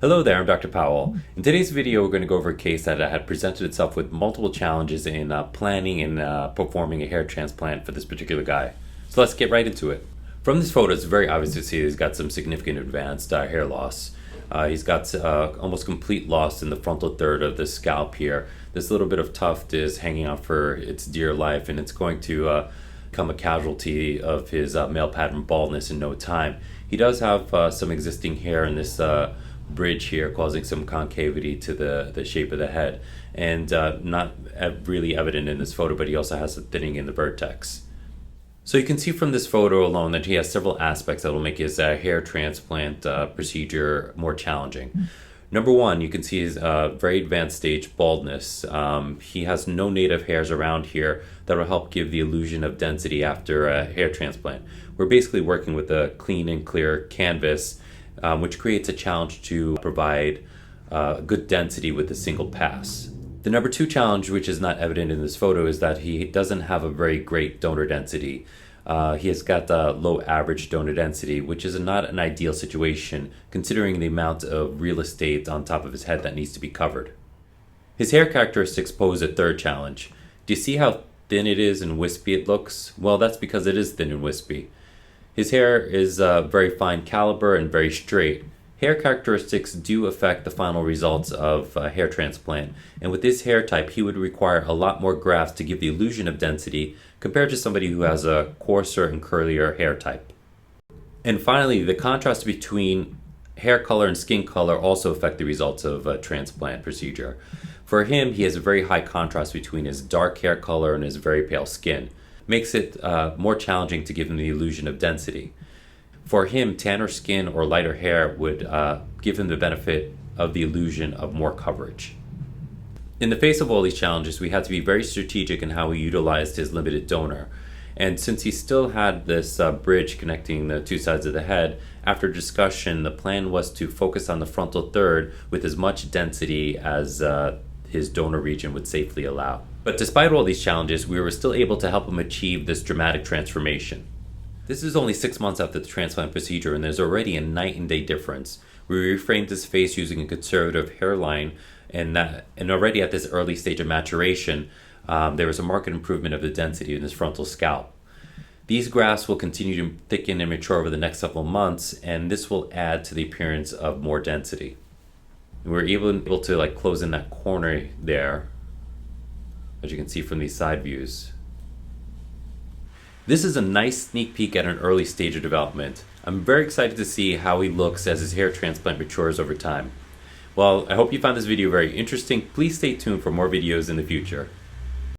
Hello there, I'm Dr. Powell. In today's video, we're going to go over a case that had presented itself with multiple challenges in planning and performing a hair transplant for this particular guy. So let's get right into it. From this photo, it's very obvious to see he's got some significant advanced hair loss. He's got almost complete loss in the frontal third of the scalp here. This little bit of tuft is hanging out for its dear life, and it's going to become a casualty of his male pattern baldness in no time. He does have some existing hair in this bridge here, causing some concavity to the shape of the head, and not really evident in this photo, but he also has a thinning in the vertex. So you can see from this photo alone that he has several aspects that will make his hair transplant procedure more challenging. Number one, you can see his very advanced stage baldness. He has no native hairs around here that will help give the illusion of density after a hair transplant. We're basically working with a clean and clear canvas, which creates a challenge to provide good density with a single pass. The number two challenge, which is not evident in this photo, is that he doesn't have a very great donor density. He has got low average donor density, which is not an ideal situation considering the amount of real estate on top of his head that needs to be covered. His hair characteristics pose a third challenge. Do you see how thin it is and wispy it looks? Well, that's because it is thin and wispy. His hair is very fine caliber and very straight. Hair characteristics do affect the final results of a hair transplant, and with this hair type, he would require a lot more grafts to give the illusion of density compared to somebody who has a coarser and curlier hair type. And finally, the contrast between hair color and skin color also affect the results of a transplant procedure. For him, he has a very high contrast between his dark hair color and his very pale skin. Makes it more challenging to give him the illusion of density. For him, tanner skin or lighter hair would give him the benefit of the illusion of more coverage. In the face of all these challenges, we had to be very strategic in how we utilized his limited donor. And since he still had this bridge connecting the two sides of the head, after discussion, the plan was to focus on the frontal third with as much density as his donor region would safely allow. But despite all these challenges, we were still able to help him achieve this dramatic transformation. This is only 6 months after the transplant procedure, and there's already a night and day difference. We reframed his face using a conservative hairline, and already at this early stage of maturation, there was a marked improvement of the density in his frontal scalp. These grafts will continue to thicken and mature over the next several months, and this will add to the appearance of more density. We're able to close in that corner there, as you can see from these side views. This is a nice sneak peek at an early stage of development. I'm very excited to see how he looks as his hair transplant matures over time. Well, I hope you found this video very interesting. Please stay tuned for more videos in the future.